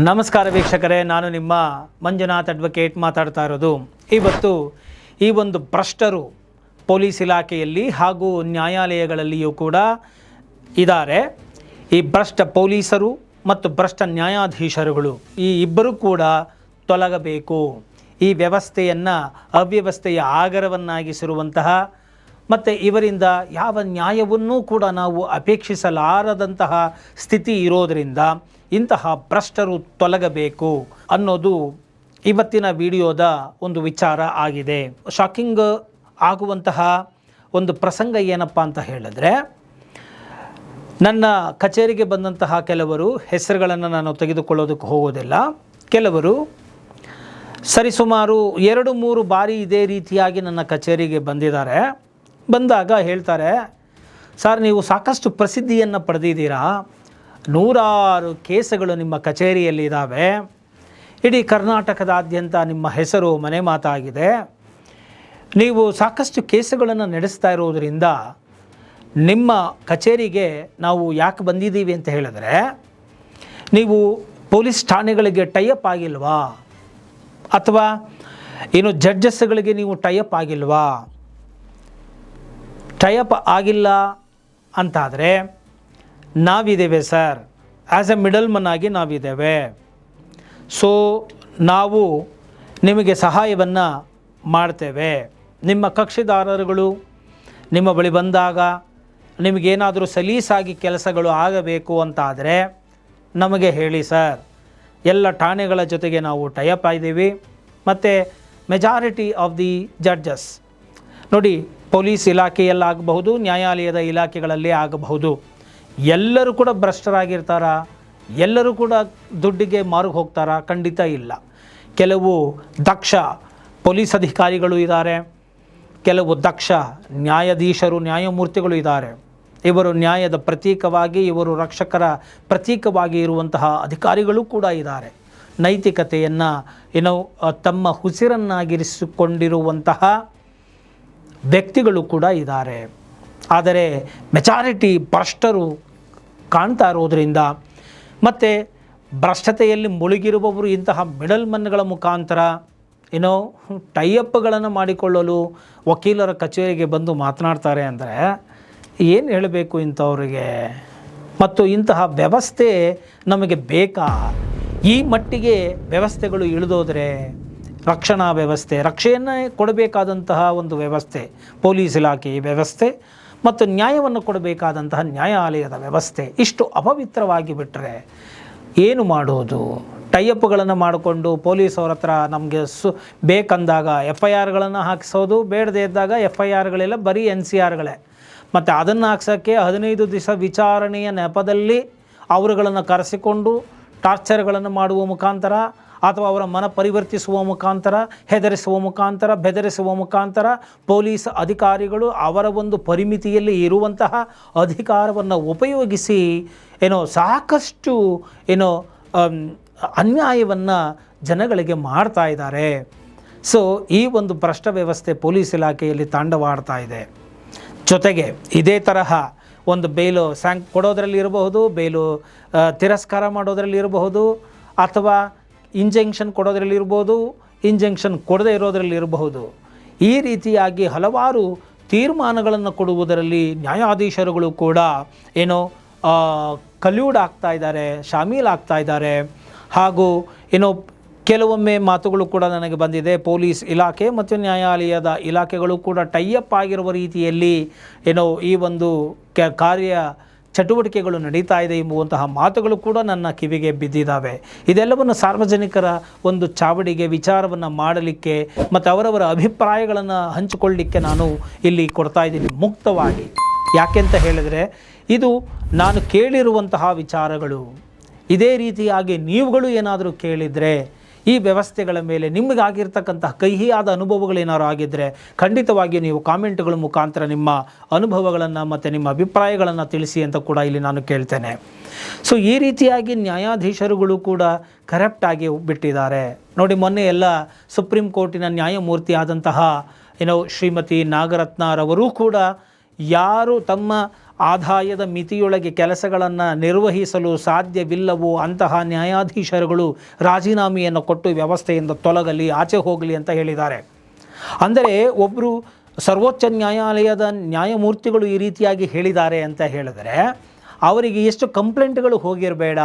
ನಮಸ್ಕಾರ ವೀಕ್ಷಕರೇ, ನಾನು ನಿಮ್ಮ ಮಂಜುನಾಥ್ ಅಡ್ವೊಕೇಟ್ ಮಾತಾಡ್ತಾ ಇರೋದು. ಇವತ್ತು ಈ ಒಂದು ಭ್ರಷ್ಟರು ಪೊಲೀಸ್ ಇಲಾಖೆಯಲ್ಲಿ ಹಾಗೂ ನ್ಯಾಯಾಲಯಗಳಲ್ಲಿಯೂ ಕೂಡ ಇದ್ದಾರೆ. ಈ ಭ್ರಷ್ಟ ಪೊಲೀಸರು ಮತ್ತು ಭ್ರಷ್ಟ ನ್ಯಾಯಾಧೀಶರುಗಳು ಈ ಇಬ್ಬರೂ ಕೂಡ ತೊಲಗಬೇಕು. ಈ ವ್ಯವಸ್ಥೆಯನ್ನು ಅವ್ಯವಸ್ಥೆಯ ಆಗರವನ್ನಾಗಿಸಿರುವಂತಹ ಮತ್ತು ಇವರಿಂದ ಯಾವ ನ್ಯಾಯವನ್ನೂ ಕೂಡ ನಾವು ಅಪೇಕ್ಷಿಸಲಾರದಂತಹ ಸ್ಥಿತಿ ಇರೋದರಿಂದ ಇಂತಹ ಭ್ರಷ್ಟರು ತೊಲಗಬೇಕು ಅನ್ನೋದು ಇವತ್ತಿನ ವಿಡಿಯೋದ ಒಂದು ವಿಚಾರ ಆಗಿದೆ. ಶಾಕಿಂಗ್ ಆಗುವಂತಹ ಒಂದು ಪ್ರಸಂಗ ಏನಪ್ಪ ಅಂತ ಹೇಳಿದ್ರೆ, ನನ್ನ ಕಚೇರಿಗೆ ಬಂದಂತಹ ಕೆಲವರು ಹೆಸರುಗಳನ್ನು ನಾನು ತೆಗೆದುಕೊಳ್ಳೋದಕ್ಕೆ ಹೋಗೋದಿಲ್ಲ. ಕೆಲವರು ಸರಿಸುಮಾರು 2-3 ಬಾರಿ ಇದೇ ರೀತಿಯಾಗಿ ನನ್ನ ಕಚೇರಿಗೆ ಬಂದಿದ್ದಾರೆ. ಬಂದಾಗ ಹೇಳ್ತಾರೆ, ಸರ್ ನೀವು ಸಾಕಷ್ಟು ಪ್ರಸಿದ್ಧಿಯನ್ನು ಪಡೆದಿದ್ದೀರಾ, 100 ಕೇಸುಗಳು ನಿಮ್ಮ ಕಚೇರಿಯಲ್ಲಿದ್ದಾವೆ, ಇಡೀ ಕರ್ನಾಟಕದಾದ್ಯಂತ ನಿಮ್ಮ ಹೆಸರು ಮನೆ ಮಾತಾಗಿದೆ, ನೀವು ಸಾಕಷ್ಟು ಕೇಸುಗಳನ್ನು ನಡೆಸ್ತಾ ಇರೋದರಿಂದ ನಿಮ್ಮ ಕಚೇರಿಗೆ ನಾವು ಯಾಕೆ ಬಂದಿದ್ದೀವಿ ಅಂತ ಹೇಳಿದ್ರೆ, ನೀವು ಪೊಲೀಸ್ ಠಾಣೆಗಳಿಗೆ ಟೈಅಪ್ ಆಗಿಲ್ವಾ, ಅಥವಾ ಏನು ಜಡ್ಜಸ್ಗಳಿಗೆ ನೀವು ಟೈಅಪ್ ಆಗಿಲ್ವಾ? ಟೈಅಪ್ ಆಗಿಲ್ಲ ಅಂತಾದರೆ ನಾವಿದ್ದೇವೆ sir, as A middle Mann ಆಗಿ ನಾವಿದ್ದೇವೆ. ಸೊ ನಾವು ನಿಮಗೆ ಸಹಾಯವನ್ನು ಮಾಡ್ತೇವೆ. ನಿಮ್ಮ ಕಕ್ಷಿದಾರರುಗಳು ನಿಮ್ಮ ಬಳಿ ಬಂದಾಗ ನಿಮಗೇನಾದರೂ ಸಲೀಸಾಗಿ ಕೆಲಸಗಳು ಆಗಬೇಕು ಅಂತಾದರೆ ನಮಗೆ ಹೇಳಿ ಸರ್. ಎಲ್ಲ ಠಾಣೆಗಳ ಜೊತೆಗೆ ನಾವು ಟೈಅಪ್ ಆಗಿದ್ದೀವಿ. ಮತ್ತು ಮೆಜಾರಿಟಿ ಆಫ್ ದಿ ಜಡ್ಜಸ್ ನೋಡಿ, ಪೊಲೀಸ್ ಇಲಾಖೆಯಲ್ಲಾಗಬಹುದು, ನ್ಯಾಯಾಲಯದ ಇಲಾಖೆಗಳಲ್ಲಿ ಆಗಬಹುದು, ಎಲ್ಲರೂ ಕೂಡ ಭ್ರಷ್ಟರಾಗಿರ್ತಾರಾ? ಎಲ್ಲರೂ ಕೂಡ ದುಡ್ಡಿಗೆ ಮಾರು ಹೋಗ್ತಾರಾ? ಖಂಡಿತ ಇಲ್ಲ. ಕೆಲವು ದಕ್ಷ ಪೊಲೀಸ್ ಅಧಿಕಾರಿಗಳು ಇದ್ದಾರೆ, ಕೆಲವು ದಕ್ಷ ನ್ಯಾಯಾಧೀಶರು ನ್ಯಾಯಮೂರ್ತಿಗಳು ಇದ್ದಾರೆ. ಇವರು ನ್ಯಾಯದ ಪ್ರತೀಕವಾಗಿ, ಇವರು ರಕ್ಷಕರ ಪ್ರತೀಕವಾಗಿ ಇರುವಂತಹ ಅಧಿಕಾರಿಗಳು ಕೂಡ ಇದ್ದಾರೆ. ನೈತಿಕತೆಯನ್ನು ತಮ್ಮ ಉಸಿರನ್ನಾಗಿರಿಸಿಕೊಂಡಿರುವಂತಹ ವ್ಯಕ್ತಿಗಳು ಕೂಡ ಇದ್ದಾರೆ. ಆದರೆ ಮೆಜಾರಿಟಿ ಭ್ರಷ್ಟರು ಕಾಣ್ತಾ ಇರೋದರಿಂದ ಮತ್ತು ಭ್ರಷ್ಟತೆಯಲ್ಲಿ ಮುಳುಗಿರುವವರು ಇಂತಹ ಮಿಡಲ್ ಮನ್ಗಳ ಮುಖಾಂತರ ಟೈಅಪ್ಗಳನ್ನು ಮಾಡಿಕೊಳ್ಳಲು ವಕೀಲರ ಕಚೇರಿಗೆ ಬಂದು ಮಾತನಾಡ್ತಾರೆ ಅಂದರೆ ಏನು ಹೇಳಬೇಕು ಇಂಥವ್ರಿಗೆ? ಮತ್ತು ಇಂತಹ ವ್ಯವಸ್ಥೆ ನಮಗೆ ಬೇಕಾ? ಈ ಮಟ್ಟಿಗೆ ವ್ಯವಸ್ಥೆಗಳು ಇಳಿದೋದ್ರೆ ರಕ್ಷಣಾ ವ್ಯವಸ್ಥೆ, ರಕ್ಷೆಯನ್ನು ಕೊಡಬೇಕಾದಂತಹ ಒಂದು ವ್ಯವಸ್ಥೆ ಪೊಲೀಸ್ ಇಲಾಖೆ ವ್ಯವಸ್ಥೆ ಮತ್ತು ನ್ಯಾಯವನ್ನು ಕೊಡಬೇಕಾದಂತಹ ನ್ಯಾಯಾಲಯದ ವ್ಯವಸ್ಥೆ ಇಷ್ಟು ಅಪವಿತ್ರವಾಗಿ ಬಿಟ್ಟರೆ ಏನು ಮಾಡೋದು? ಟೈಅಪ್ಗಳನ್ನು ಮಾಡಿಕೊಂಡು ಪೊಲೀಸವ್ರ ಹತ್ರ ನಮಗೆ ಬೇಕಂದಾಗ FIRಗಳನ್ನು ಹಾಕಿಸೋದು, ಬೇಡದೇ ಇದ್ದಾಗ FIRಗಳೆಲ್ಲ ಬರೀ NCRಗಳೇ. ಮತ್ತು ಅದನ್ನು ಹಾಕ್ಸೋಕ್ಕೆ 15 ದಿವಸ ವಿಚಾರಣೆಯ ನೆಪದಲ್ಲಿ ಅವರುಗಳನ್ನು ಕರೆಸಿಕೊಂಡು ಟಾರ್ಚರ್ಗಳನ್ನು ಮಾಡುವ ಮುಖಾಂತರ ಅಥವಾ ಅವರ ಮನ ಪರಿವರ್ತಿಸುವ ಮುಖಾಂತರ, ಹೆದರಿಸುವ ಮುಖಾಂತರ, ಬೆದರಿಸುವ ಮುಖಾಂತರ ಪೊಲೀಸ್ ಅಧಿಕಾರಿಗಳು ಅವರ ಒಂದು ಪರಿಮಿತಿಯಲ್ಲಿ ಇರುವಂತಹ ಅಧಿಕಾರವನ್ನು ಉಪಯೋಗಿಸಿ ಸಾಕಷ್ಟು ಅನ್ಯಾಯವನ್ನು ಜನಗಳಿಗೆ ಮಾಡ್ತಾ ಇದ್ದಾರೆ. ಸೊ ಈ ಒಂದು ಭ್ರಷ್ಟ ವ್ಯವಸ್ಥೆ ಪೊಲೀಸ್ ಇಲಾಖೆಯಲ್ಲಿ ತಾಂಡವಾಡ್ತಾ ಇದೆ. ಜೊತೆಗೆ ಇದೇ ತರಹ ಒಂದು ಬೇಲು ಕೊಡೋದ್ರಲ್ಲಿ ಇರಬಹುದು, ಬೇಲು ತಿರಸ್ಕಾರ ಮಾಡೋದ್ರಲ್ಲಿ ಇರಬಹುದು, ಅಥವಾ ಇಂಜೆಕ್ಷನ್ ಕೊಡೋದ್ರಲ್ಲಿ ಇರ್ಬೋದು, ಇಂಜೆಕ್ಷನ್ ಕೊಡದೇ ಇರೋದರಲ್ಲಿ ಇರಬಹುದು. ಈ ರೀತಿಯಾಗಿ ಹಲವಾರು ತೀರ್ಮಾನಗಳನ್ನು ಕೊಡುವುದರಲ್ಲಿ ನ್ಯಾಯಾಧೀಶರುಗಳು ಕೂಡ ಕಲ್ಯೂಡ್ ಆಗ್ತಾ ಇದ್ದಾರೆ, ಶಾಮೀಲಾಗ್ತಾ ಇದ್ದಾರೆ. ಹಾಗೂ ಕೆಲವೊಮ್ಮೆ ಮಾತುಗಳು ಕೂಡ ನನಗೆ ಬಂದಿದೆ, ಪೊಲೀಸ್ ಇಲಾಖೆ ಮತ್ತು ನ್ಯಾಯಾಲಯದ ಇಲಾಖೆಗಳು ಕೂಡ ಟೈಅಪ್ ಆಗಿರುವ ರೀತಿಯಲ್ಲಿ ಈ ಒಂದು ಕಾರ್ಯ ಚಟುವಟಿಕೆಗಳು ನಡೀತಾ ಇದೆ ಎಂಬುವಂತಹ ಮಾತುಗಳು ಕೂಡ ನನ್ನ ಕಿವಿಗೆ ಬಿದ್ದಿದ್ದಾವೆ. ಇದೆಲ್ಲವನ್ನು ಸಾರ್ವಜನಿಕರ ಒಂದು ಚಾವಡಿಗೆ ವಿಚಾರವನ್ನು ಮಾಡಲಿಕ್ಕೆ ಮತ್ತು ಅವರವರ ಅಭಿಪ್ರಾಯಗಳನ್ನು ಹಂಚಿಕೊಳ್ಳಲಿಕ್ಕೆ ನಾನು ಇಲ್ಲಿ ಕೊಡ್ತಾ ಇದ್ದೀನಿ ಮುಕ್ತವಾಗಿ. ಯಾಕೆಂತ ಹೇಳಿದರೆ ಇದು ನಾನು ಕೇಳಿರುವಂತಹ ವಿಚಾರಗಳು. ಇದೇ ರೀತಿಯಾಗಿ ನೀವುಗಳು ಏನಾದರೂ ಕೇಳಿದರೆ, ಈ ವ್ಯವಸ್ಥೆಗಳ ಮೇಲೆ ನಿಮಗಾಗಿರ್ತಕ್ಕಂತಹ ಕಹಿಯಾದ ಅನುಭವಗಳೇನಾದ್ರು ಆಗಿದ್ದರೆ ಖಂಡಿತವಾಗಿಯೂ ನೀವು ಕಾಮೆಂಟ್ಗಳ ಮುಖಾಂತರ ನಿಮ್ಮ ಅನುಭವಗಳನ್ನು ಮತ್ತು ನಿಮ್ಮ ಅಭಿಪ್ರಾಯಗಳನ್ನು ತಿಳಿಸಿ ಅಂತ ಕೂಡ ಇಲ್ಲಿ ನಾನು ಕೇಳ್ತೇನೆ. ಸೊ ಈ ರೀತಿಯಾಗಿ ನ್ಯಾಯಾಧೀಶರುಗಳು ಕೂಡ ಕರಪ್ಟಾಗಿ ಬಿಟ್ಟಿದ್ದಾರೆ ನೋಡಿ. ಮೊನ್ನೆ ಎಲ್ಲ ಸುಪ್ರೀಂ ಕೋರ್ಟಿನ ನ್ಯಾಯಮೂರ್ತಿ ಆದಂತಹ ಶ್ರೀಮತಿ ನಾಗರತ್ನರವರೂ ಕೂಡ ಯಾರು ತಮ್ಮ ಆದಾಯದ ಮಿತಿಯೊಳಗೆ ಕೆಲಸಗಳನ್ನು ನಿರ್ವಹಿಸಲು ಸಾಧ್ಯವಿಲ್ಲವೋ ಅಂತಹ ನ್ಯಾಯಾಧೀಶರುಗಳು ರಾಜೀನಾಮೆಯನ್ನು ಕೊಟ್ಟು ವ್ಯವಸ್ಥೆಯಿಂದ ತೊಲಗಲಿ, ಆಚೆ ಹೋಗಲಿ ಅಂತ ಹೇಳಿದ್ದಾರೆ. ಅಂದರೆ ಒಬ್ಬರು ಸರ್ವೋಚ್ಚ ನ್ಯಾಯಾಲಯದ ನ್ಯಾಯಮೂರ್ತಿಗಳು ಈ ರೀತಿಯಾಗಿ ಹೇಳಿದ್ದಾರೆ ಅಂತ ಹೇಳಿದರೆ ಅವರಿಗೆ ಎಷ್ಟು ಕಂಪ್ಲೇಂಟ್ಗಳು ಹೋಗಿರಬೇಡ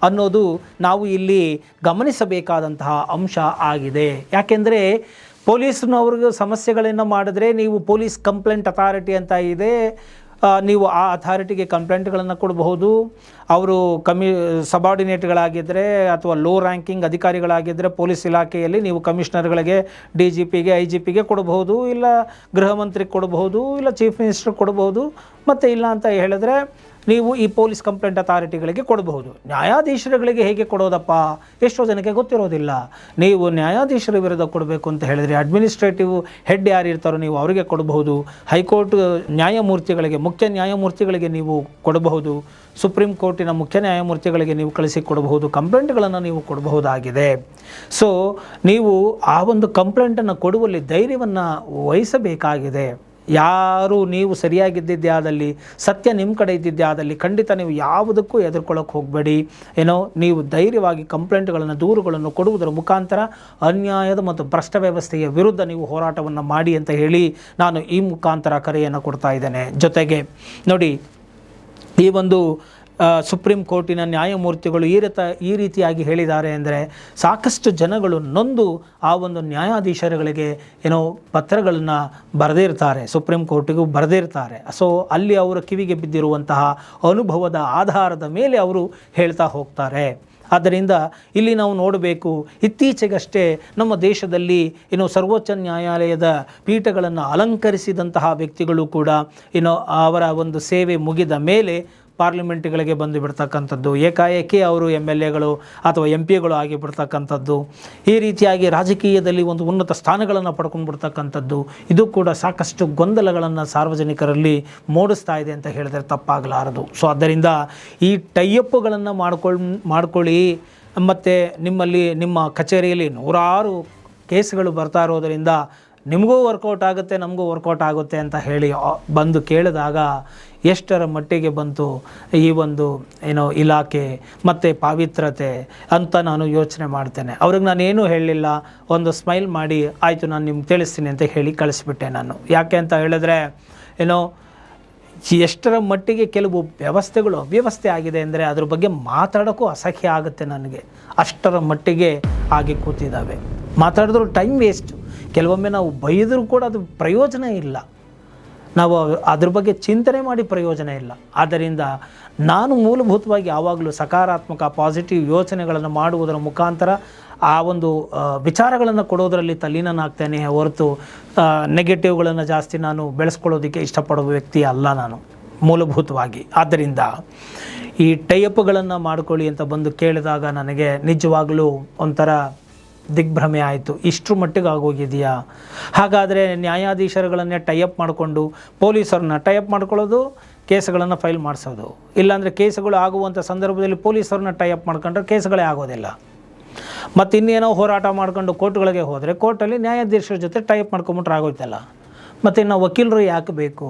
ಅನ್ನೋದು ನಾವು ಇಲ್ಲಿ ಗಮನಿಸಬೇಕಾದಂತಹ ಅಂಶ ಆಗಿದೆ. ಯಾಕೆಂದರೆ ಪೊಲೀಸ್ನವ್ರಿಗೆ ಸಮಸ್ಯೆಗಳನ್ನು ಮಾಡಿದ್ರೆ ನೀವು ಪೊಲೀಸ್ ಕಂಪ್ಲೇಂಟ್ ಅಥಾರಿಟಿ ಅಂತ ಇದೆ, ನೀವು ಆ ಅಥಾರಿಟಿಗೆ ಕಂಪ್ಲೇಂಟ್ಗಳನ್ನು ಕೊಡಬಹುದು. ಅವರು ಸಬಾರ್ಡಿನೇಟ್ಗಳಾಗಿದ್ದರೆ ಅಥವಾ ಲೋ ರ್ಯಾಂಕಿಂಗ್ ಅಧಿಕಾರಿಗಳಾಗಿದ್ದರೆ ಪೊಲೀಸ್ ಇಲಾಖೆಯಲ್ಲಿ ನೀವು ಕಮಿಷನರ್ಗಳಿಗೆ, DGPಗೆ, IGPಗೆ ಕೊಡಬಹುದು, ಇಲ್ಲ ಗೃಹ ಮಂತ್ರಿಗೆ ಕೊಡಬಹುದು, ಇಲ್ಲ ಚೀಫ್ ಮಿನಿಸ್ಟರ್ ಕೊಡಬಹುದು. ಮತ್ತು ಇಲ್ಲ ಅಂತ ಹೇಳಿದ್ರೆ ನೀವು ಈ ಪೊಲೀಸ್ ಕಂಪ್ಲೇಂಟ್ ಅಥಾರಿಟಿಗಳಿಗೆ ಕೊಡಬಹುದು. ನ್ಯಾಯಾಧೀಶರುಗಳಿಗೆ ಹೇಗೆ ಕೊಡೋದಪ್ಪ? ಎಷ್ಟೋ ಜನಕ್ಕೆ ಗೊತ್ತಿರೋದಿಲ್ಲ. ನೀವು ನ್ಯಾಯಾಧೀಶರ ವಿರುದ್ಧ ಕೊಡಬೇಕು ಅಂತ ಹೇಳಿದರೆ ಅಡ್ಮಿನಿಸ್ಟ್ರೇಟಿವ್ ಹೆಡ್ ಯಾರು ಇರ್ತಾರೋ ನೀವು ಅವರಿಗೆ ಕೊಡಬಹುದು. ಹೈಕೋರ್ಟ್ ನ್ಯಾಯಮೂರ್ತಿಗಳಿಗೆ, ಮುಖ್ಯ ನ್ಯಾಯಮೂರ್ತಿಗಳಿಗೆ ನೀವು ಕೊಡಬಹುದು. ಸುಪ್ರೀಂ ಕೋರ್ಟಿನ ಮುಖ್ಯ ನ್ಯಾಯಮೂರ್ತಿಗಳಿಗೆ ನೀವು ಕಳಿಸಿಕೊಡಬಹುದು. ಕಂಪ್ಲೇಂಟ್ಗಳನ್ನು ನೀವು ಕೊಡಬಹುದಾಗಿದೆ. ಸೊ ನೀವು ಆ ಒಂದು ಕಂಪ್ಲೇಂಟನ್ನು ಕೊಡುವಲ್ಲಿ ಧೈರ್ಯವನ್ನು ವಹಿಸಬೇಕಾಗಿದೆ. ಯಾರು ನೀವು ಸರಿಯಾಗಿದ್ದಿದ್ದೇ ಆದಲ್ಲಿ, ಸತ್ಯ ನಿಮ್ಮ ಕಡೆ ಇದ್ದಿದ್ದೇ ಆದಲ್ಲಿ ಖಂಡಿತ ನೀವು ಯಾವುದಕ್ಕೂ ಹೆದರ್ಕೊಳ್ಳೋಕೆ ಹೋಗಬೇಡಿ. ನೀವು ಧೈರ್ಯವಾಗಿ ಕಂಪ್ಲೇಂಟ್ಗಳನ್ನು, ದೂರುಗಳನ್ನು ಕೊಡುವುದರ ಮುಖಾಂತರ ಅನ್ಯಾಯದ ಮತ್ತು ಭ್ರಷ್ಟ ವ್ಯವಸ್ಥೆಯ ವಿರುದ್ಧ ನೀವು ಹೋರಾಟವನ್ನು ಮಾಡಿ ಅಂತ ಹೇಳಿ ನಾನು ಈ ಮುಖಾಂತರ ಕರೆಯನ್ನು ಕೊಡ್ತಾ ಇದ್ದೇನೆ. ಜೊತೆಗೆ ನೋಡಿ, ಈ ಒಂದು ಸುಪ್ರೀಂ ಕೋರ್ಟಿನ ನ್ಯಾಯಮೂರ್ತಿಗಳು ಈ ರೀತಿಯಾಗಿ ಹೇಳಿದ್ದಾರೆ ಅಂದರೆ ಸಾಕಷ್ಟು ಜನಗಳು ನೊಂದು ಆ ಒಂದು ನ್ಯಾಯಾಧೀಶರುಗಳಿಗೆ ಪತ್ರಗಳನ್ನು ಬರೆದಿರ್ತಾರೆ, ಸುಪ್ರೀಂ ಕೋರ್ಟಿಗೂ ಬರೆದಿರ್ತಾರೆ. ಸೊ ಅಲ್ಲಿ ಅವರ ಕಿವಿಗೆ ಬಿದ್ದಿರುವಂತಹ ಅನುಭವದ ಆಧಾರದ ಮೇಲೆ ಅವರು ಹೇಳ್ತಾ ಹೋಗ್ತಾರೆ. ಆದ್ದರಿಂದ ಇಲ್ಲಿ ನಾವು ನೋಡಬೇಕು, ಇತ್ತೀಚೆಗಷ್ಟೇ ನಮ್ಮ ದೇಶದಲ್ಲಿ ಸರ್ವೋಚ್ಚ ನ್ಯಾಯಾಲಯದ ಪೀಠಗಳನ್ನು ಅಲಂಕರಿಸಿದಂತಹ ವ್ಯಕ್ತಿಗಳು ಕೂಡ ಅವರ ಒಂದು ಸೇವೆ ಮುಗಿದ ಮೇಲೆ ಪಾರ್ಲಿಮೆಂಟ್ಗಳಿಗೆ ಬಂದು ಬಿಡ್ತಕ್ಕಂಥದ್ದು, ಏಕಾಏಕಿ ಅವರು MLAಗಳು ಅಥವಾ MP ಗಳು ಆಗಿ ಬಿಡ್ತಕ್ಕಂಥದ್ದು, ಈ ರೀತಿಯಾಗಿ ರಾಜಕೀಯದಲ್ಲಿ ಒಂದು ಉನ್ನತ ಸ್ಥಾನಗಳನ್ನು ಪಡ್ಕೊಂಡು ಬಿಡ್ತಕ್ಕಂಥದ್ದು, ಇದು ಕೂಡ ಸಾಕಷ್ಟು ಗೊಂದಲಗಳನ್ನು ಸಾರ್ವಜನಿಕರಲ್ಲಿ ಮೂಡಿಸ್ತಾ ಇದೆ ಅಂತ ಹೇಳಿದರೆ ತಪ್ಪಾಗಲಾರದು. ಸೊ ಆದ್ದರಿಂದ ಈ ಟೈಅಪ್ಗಳನ್ನು ಮಾಡ್ಕೊಳ್ಳಿ. ಮತ್ತು ನಿಮ್ಮ ಕಚೇರಿಯಲ್ಲಿ ನೂರಾರು ಕೇಸ್ಗಳು ಬರ್ತಾ ಇರೋದರಿಂದ ನಿಮಗೂ ವರ್ಕೌಟ್ ಆಗುತ್ತೆ, ನಮಗೂ ವರ್ಕೌಟ್ ಆಗುತ್ತೆ ಅಂತ ಹೇಳಿ ಬಂದು ಕೇಳಿದಾಗ ಎಷ್ಟರ ಮಟ್ಟಿಗೆ ಬಂತು ಈ ಒಂದು ಇಲಾಖೆ ಮತ್ತು ಪಾವಿತ್ರತೆ ಅಂತ ನಾನು ಯೋಚನೆ ಮಾಡ್ತೇನೆ. ಅವ್ರಿಗೆ ನಾನೇನು ಹೇಳಲಿಲ್ಲ, ಒಂದು ಸ್ಮೈಲ್ ಮಾಡಿ ಆಯಿತು ನಾನು ನಿಮ್ಗೆ ತಿಳಿಸ್ತೀನಿ ಅಂತ ಹೇಳಿ ಕಳಿಸ್ಬಿಟ್ಟೆ ನಾನು. ಯಾಕೆ ಅಂತ ಹೇಳಿದ್ರೆ ಎಷ್ಟರ ಮಟ್ಟಿಗೆ ಕೆಲವು ವ್ಯವಸ್ಥೆಗಳು ಅವ್ಯವಸ್ಥೆ ಆಗಿದೆ ಅಂದರೆ ಅದ್ರ ಬಗ್ಗೆ ಮಾತಾಡೋಕ್ಕೂ ಅಸಹ್ಯ ಆಗುತ್ತೆ ನನಗೆ. ಅಷ್ಟರ ಮಟ್ಟಿಗೆ ಆಗಿ ಕೂತಿದ್ದಾವೆ. ಮಾತಾಡಿದ್ರು ಟೈಮ್ ವೇಸ್ಟ್. ಕೆಲವೊಮ್ಮೆ ನಾವು ಬೈದರೂ ಕೂಡ ಅದು ಪ್ರಯೋಜನ ಇಲ್ಲ, ನಾವು ಅದ್ರ ಬಗ್ಗೆ ಚಿಂತನೆ ಮಾಡಿ ಪ್ರಯೋಜನ ಇಲ್ಲ. ಆದ್ದರಿಂದ ನಾನು ಮೂಲಭೂತವಾಗಿ ಯಾವಾಗಲೂ ಸಕಾರಾತ್ಮಕ ಪಾಸಿಟಿವ್ ಯೋಚನೆಗಳನ್ನು ಮಾಡುವುದರ ಮುಖಾಂತರ ಆ ಒಂದು ವಿಚಾರಗಳನ್ನು ಕೊಡೋದರಲ್ಲಿ ತಲ್ಲೀನನಾಗ್ತೇನೆ ಹೊರತು ನೆಗೆಟಿವ್ಗಳನ್ನು ಜಾಸ್ತಿ ನಾನು ಬೆಳೆಸ್ಕೊಳ್ಳೋದಕ್ಕೆ ಇಷ್ಟಪಡೋ ವ್ಯಕ್ತಿ ಅಲ್ಲ ನಾನು ಮೂಲಭೂತವಾಗಿ. ಆದ್ದರಿಂದ ಈ ಟೈಅಪ್ಗಳನ್ನು ಮಾಡ್ಕೊಳ್ಳಿ ಅಂತ ಬಂದು ಕೇಳಿದಾಗ ನನಗೆ ನಿಜವಾಗಲೂ ಒಂಥರ ದಿಗ್ಭ್ರಮೆ ಆಯಿತು. ಇಷ್ಟರ ಮಟ್ಟಿಗೆ ಆಗೋಗಿದೆಯಾ? ಹಾಗಾದರೆ ನ್ಯಾಯಾಧೀಶರುಗಳನ್ನೇ ಟೈಅಪ್ ಮಾಡಿಕೊಂಡು ಪೊಲೀಸರನ್ನ ಟೈಅಪ್ ಮಾಡ್ಕೊಳ್ಳೋದು, ಕೇಸ್ಗಳನ್ನು ಫೈಲ್ ಮಾಡಿಸೋದು, ಇಲ್ಲಾಂದರೆ ಕೇಸುಗಳು ಆಗುವಂಥ ಸಂದರ್ಭದಲ್ಲಿ ಪೊಲೀಸರನ್ನ ಟೈಅಪ್ ಮಾಡ್ಕೊಂಡ್ರೆ ಕೇಸುಗಳೇ ಆಗೋದಿಲ್ಲ. ಮತ್ತು ಇನ್ನೇನೋ ಹೋರಾಟ ಮಾಡ್ಕೊಂಡು ಕೋರ್ಟ್ಗಳಿಗೆ ಹೋದರೆ ಕೋರ್ಟಲ್ಲಿ ನ್ಯಾಯಾಧೀಶರ ಜೊತೆ ಟೈಅಪ್ ಮಾಡ್ಕೊಂಬಿಟ್ರೆ ಆಗೋಯ್ತಲ್ಲ. ಮತ್ತು ಇನ್ನು ವಕೀಲರು ಯಾಕೆ ಬೇಕು?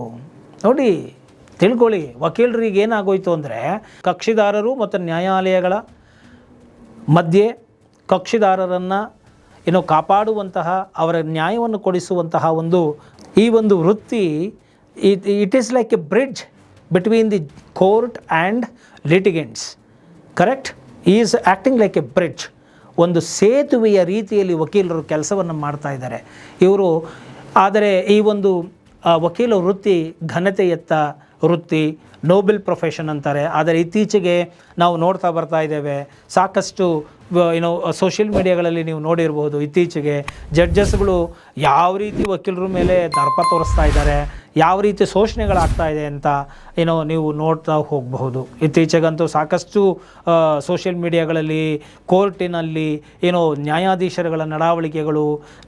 ನೋಡಿ ತಿಳ್ಕೊಳ್ಳಿ, ವಕೀಲರಿಗೆ ಏನಾಗೋಯ್ತು ಅಂದರೆ ಕಕ್ಷಿದಾರರು ಮತ್ತು ನ್ಯಾಯಾಲಯಗಳ ಮಧ್ಯೆ ಕಕ್ಷಿದಾರರನ್ನು ಕಾಪಾಡುವಂತಹ, ಅವರ ನ್ಯಾಯವನ್ನು ಕೊಡಿಸುವಂತಹ ಈ ಒಂದು ವೃತ್ತಿ it is like a bridge between the court and litigants. Correct? Is acting like a bridge. ಒಂದು ಸೇತುವೆಯ ರೀತಿಯಲ್ಲಿ ವಕೀಲರು ಕೆಲಸವನ್ನು ಮಾಡ್ತಾ ಇದ್ದಾರೆ ಇವರು. ಆದರೆ ಈ ಒಂದು ವಕೀಲ ವೃತ್ತಿ ಘನತೆಯತ್ತ ವೃತ್ತಿ, ನೋಬೆಲ್ ಪ್ರೊಫೆಷನ್ ಅಂತಾರೆ. ಆದರೆ ಇತ್ತೀಚೆಗೆ ನಾವು ನೋಡ್ತಾ ಬರ್ತಾ ಇದ್ದೇವೆ, ಸಾಕಷ್ಟು ಸೋಷಿಯಲ್ ಮೀಡಿಯಾಗಳಲ್ಲಿ ನೀವು ನೋಡಿರ್ಬೋದು, ಇತ್ತೀಚೆಗೆ ಜಡ್ಜಸ್ಗಳು ಯಾವ ರೀತಿ ವಕೀಲರ ಮೇಲೆ ದರ್ಪ ತೋರಿಸ್ತಾ ಇದ್ದಾರೆ, ಯಾವ ರೀತಿ ಶೋಷಣೆಗಳಾಗ್ತಾ ಇದೆ ಅಂತ ನೀವು ನೋಡ್ತಾ ಹೋಗಬಹುದು. ಇತ್ತೀಚೆಗಂತೂ ಸಾಕಷ್ಟು ಸೋಷಿಯಲ್ ಮೀಡಿಯಾಗಳಲ್ಲಿ, ಕೋರ್ಟಿನಲ್ಲಿ ನ್ಯಾಯಾಧೀಶರುಗಳ ನಡವಳಿಕೆಗಳು,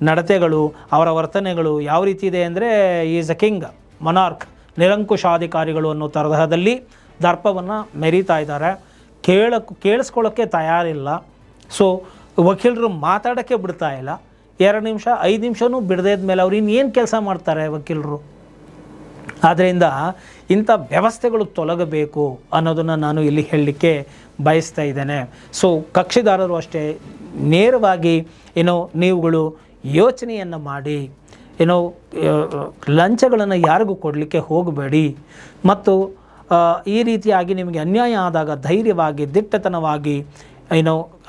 ನಡತೆಗಳು, ಅವರ ವರ್ತನೆಗಳು ಯಾವ ರೀತಿ ಇದೆ ಅಂದರೆ ಈಸ್ ಅ ಕಿಂಗ್, ಮೊನಾರ್ಕ್, ನಿರಂಕುಶಾಧಿಕಾರಿಗಳು ಅನ್ನೋ ತರಹದಲ್ಲಿ ದರ್ಪವನ್ನು ಮೆರೀತಾ ಇದ್ದಾರೆ. ಕೇಳಿಸ್ಕೊಳ್ಳೋಕ್ಕೆ ತಯಾರಿಲ್ಲ. ಸೊ ವಕೀಲರು ಮಾತಾಡೋಕ್ಕೆ ಬಿಡ್ತಾ ಇಲ್ಲ. 2 ನಿಮಿಷ 5 ನಿಮಿಷನೂ ಬಿಡದೇ ಇದ್ಮೇಲೆ ಅವ್ರು ಇನ್ನೇನು ಕೆಲಸ ಮಾಡ್ತಾರೆ ವಕೀಲರು? ಆದ್ದರಿಂದ ಇಂಥ ವ್ಯವಸ್ಥೆಗಳು ತೊಲಗಬೇಕು ಅನ್ನೋದನ್ನು ನಾನು ಇಲ್ಲಿ ಹೇಳಲಿಕ್ಕೆ ಬಯಸ್ತಾ ಇದ್ದೇನೆ. ಸೊ ಕಕ್ಷಿದಾರರು ಅಷ್ಟೇ ನೇರವಾಗಿ ನೀವುಗಳು ಯೋಚನೆಯನ್ನು ಮಾಡಿ ಲಂಚಗಳನ್ನು ಯಾರಿಗೂ ಕೊಡಲಿಕ್ಕೆ ಹೋಗಬೇಡಿ. ಮತ್ತು ಈ ರೀತಿಯಾಗಿ ನಿಮಗೆ ಅನ್ಯಾಯ ಆದಾಗ ಧೈರ್ಯವಾಗಿ ದಿಟ್ಟತನವಾಗಿ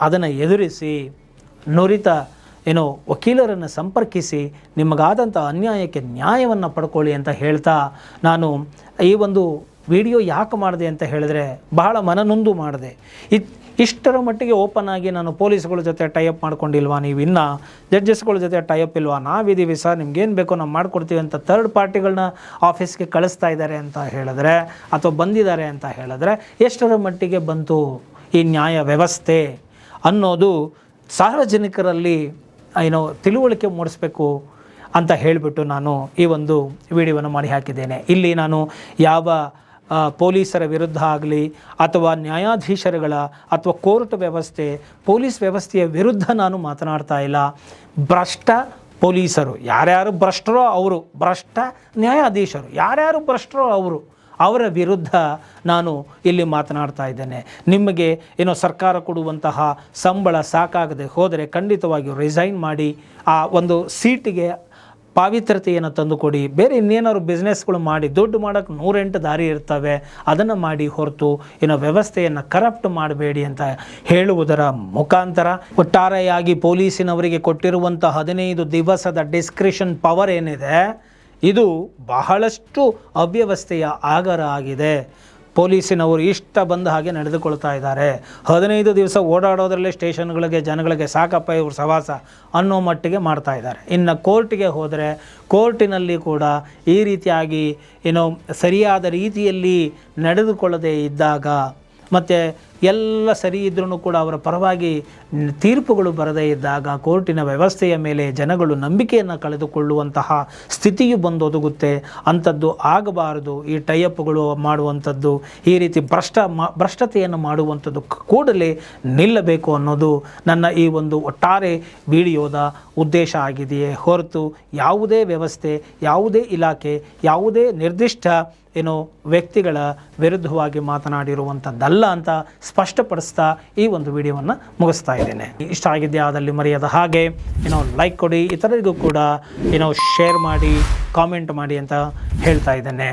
ಅದನ್ನು ಎದುರಿಸಿ ನುರಿತ ವಕೀಲರನ್ನು ಸಂಪರ್ಕಿಸಿ ನಿಮಗಾದಂಥ ಅನ್ಯಾಯಕ್ಕೆ ನ್ಯಾಯವನ್ನು ಪಡ್ಕೊಳ್ಳಿ ಅಂತ ಹೇಳ್ತಾ, ನಾನು ಈ ಒಂದು ವಿಡಿಯೋ ಯಾಕೆ ಮಾಡಿದೆ ಅಂತ ಹೇಳಿದ್ರೆ ಬಹಳ ಮನನೊಂದು ಮಾಡಿದೆ. ಇಷ್ಟರ ಮಟ್ಟಿಗೆ ಓಪನ್ ಆಗಿ ನಾನು ಪೊಲೀಸ್ಗಳ ಜೊತೆ ಟೈಅಪ್ ಮಾಡ್ಕೊಂಡಿಲ್ವಾ, ನೀವು ಇನ್ನೂ ಜಡ್ಜಸ್ಗಳ ಜೊತೆ ಟೈಅಪ್ ಇಲ್ವಾ, ನಾವಿದ್ದೀವಿ ಸರ್, ನಿಮ್ಗೇನು ಬೇಕೋ ನಾವು ಮಾಡ್ಕೊಡ್ತೀವಿ ಅಂತ ಥರ್ಡ್ ಪಾರ್ಟಿಗಳನ್ನ ಆಫೀಸ್ಗೆ ಕಳಿಸ್ತಾ ಇದ್ದಾರೆ ಅಂತ ಹೇಳಿದ್ರೆ ಅಥವಾ ಬಂದಿದ್ದಾರೆ ಅಂತ ಹೇಳಿದ್ರೆ ಎಷ್ಟರ ಮಟ್ಟಿಗೆ ಬಂತು ಈ ನ್ಯಾಯ ವ್ಯವಸ್ಥೆ ಅನ್ನೋದು ಸಾರ್ವಜನಿಕರಲ್ಲಿ ತಿಳುವಳಿಕೆ ಮೂಡಿಸ್ಬೇಕು ಅಂತ ಹೇಳಿಬಿಟ್ಟು ನಾನು ಈ ಒಂದು ವಿಡಿಯೋವನ್ನು ಮಾಡಿ ಹಾಕಿದ್ದೇನೆ. ಇಲ್ಲಿ ನಾನು ಯಾವ ಪೊಲೀಸರ ವಿರುದ್ಧ ಆಗಲಿ ಅಥವಾ ನ್ಯಾಯಾಧೀಶರುಗಳ ಅಥವಾ ಕೋರ್ಟ್ ವ್ಯವಸ್ಥೆ ಪೊಲೀಸ್ ವ್ಯವಸ್ಥೆಯ ವಿರುದ್ಧ ನಾನು ಮಾತನಾಡ್ತಾ ಇಲ್ಲ. ಭ್ರಷ್ಟ ಪೊಲೀಸರು ಯಾರ್ಯಾರು ಭ್ರಷ್ಟರೋ ಅವರು, ಭ್ರಷ್ಟ ನ್ಯಾಯಾಧೀಶರು ಯಾರ್ಯಾರು ಭ್ರಷ್ಟರೋ ಅವರ ವಿರುದ್ಧ ನಾನು ಇಲ್ಲಿ ಮಾತನಾಡ್ತಾ ಇದ್ದೇನೆ. ನಿಮಗೆ ಸರ್ಕಾರ ಕೊಡುವಂತಹ ಸಂಬಳ ಸಾಕಾಗದೆ ಹೋದರೆ ಖಂಡಿತವಾಗಿಯೂ ರಿಸೈನ್ ಮಾಡಿ ಆ ಒಂದು ಸೀಟಿಗೆ ಪಾವಿತ್ರತೆಯನ್ನು ತಂದುಕೊಡಿ. ಬೇರೆ ಇನ್ನೇನಾದ್ರು ಬಿಸ್ನೆಸ್ಗಳು ಮಾಡಿ ದುಡ್ಡು ಮಾಡೋಕ್ಕೆ 108 ದಾರಿ ಇರ್ತವೆ, ಅದನ್ನು ಮಾಡಿ ಹೊರತು ವ್ಯವಸ್ಥೆಯನ್ನು ಕರಪ್ಟ್ ಮಾಡಬೇಡಿ ಅಂತ ಹೇಳುವುದರ ಮುಖಾಂತರ ಒಟ್ಟಾರೆಯಾಗಿ ಪೊಲೀಸಿನವರಿಗೆ ಕೊಟ್ಟಿರುವಂಥ 15 ದಿವಸದ ಡಿಸ್ಕ್ರಿಷನ್ ಪವರ್ ಏನಿದೆ ಇದು ಬಹಳಷ್ಟು ಅವ್ಯವಸ್ಥೆಯ ಆಗರ ಆಗಿದೆ. ಪೊಲೀಸಿನವರು ಇಷ್ಟ ಬಂದ ಹಾಗೆ ನಡೆದುಕೊಳ್ತಾ ಇದ್ದಾರೆ. 15 ದಿವಸ ಓಡಾಡೋದ್ರಲ್ಲೇ ಸ್ಟೇಷನ್ಗಳಿಗೆ ಜನಗಳಿಗೆ ಸಾಕಪ್ಪ ಇವ್ರ ಸವಾಸ ಅನ್ನೋ ಮಟ್ಟಿಗೆ ಮಾಡ್ತಾ ಇದ್ದಾರೆ. ಇನ್ನು ಕೋರ್ಟಿಗೆ ಹೋದರೆ ಕೋರ್ಟಿನಲ್ಲಿ ಕೂಡ ಈ ರೀತಿಯಾಗಿ ಸರಿಯಾದ ರೀತಿಯಲ್ಲಿ ನಡೆದುಕೊಳ್ಳದೇ ಇದ್ದಾಗ ಮತ್ತು ಎಲ್ಲ ಸರಿ ಇದ್ರೂ ಕೂಡ ಅವರ ಪರವಾಗಿ ತೀರ್ಪುಗಳು ಬರದೇ ಇದ್ದಾಗ ಕೋರ್ಟಿನ ವ್ಯವಸ್ಥೆಯ ಮೇಲೆ ಜನಗಳು ನಂಬಿಕೆಯನ್ನು ಕಳೆದುಕೊಳ್ಳುವಂತಹ ಸ್ಥಿತಿಯು ಬಂದೊದಗುತ್ತೆ. ಅಂಥದ್ದು ಆಗಬಾರದು. ಈ ಟೈಅಪ್ಗಳು ಮಾಡುವಂಥದ್ದು, ಈ ರೀತಿ ಭ್ರಷ್ಟತೆಯನ್ನು ಮಾಡುವಂಥದ್ದು ಕೂಡಲೇ ನಿಲ್ಲಬೇಕು ಅನ್ನೋದು ನನ್ನ ಈ ಒಂದು ಒಟ್ಟಾರೆ ವಿಡಿಯೋದ ಉದ್ದೇಶ ಆಗಿದೆಯೇ ಹೊರತು ಯಾವುದೇ ವ್ಯವಸ್ಥೆ, ಯಾವುದೇ ಇಲಾಖೆ, ಯಾವುದೇ ನಿರ್ದಿಷ್ಟ ವ್ಯಕ್ತಿಗಳ ವಿರುದ್ಧವಾಗಿ ಮಾತನಾಡಿರುವಂಥದ್ದಲ್ಲ ಅಂತ ಸ್ಪಷ್ಟಪಡಿಸ್ತಾ ಈ ಒಂದು ವಿಡಿಯೋವನ್ನು ಮುಗಿಸ್ತಾ ಇದ್ದೇನೆ. ಇಷ್ಟ ಆಗಿದೆಯಾ ಆದಲ್ಲಿ ಮರೆಯದ ಹಾಗೆ ಲೈಕ್ ಕೊಡಿ, ಇತರರಿಗೂ ಕೂಡ ಶೇರ್ ಮಾಡಿ, ಕಾಮೆಂಟ್ ಮಾಡಿ ಅಂತ ಹೇಳ್ತಾ ಇದ್ದೇನೆ.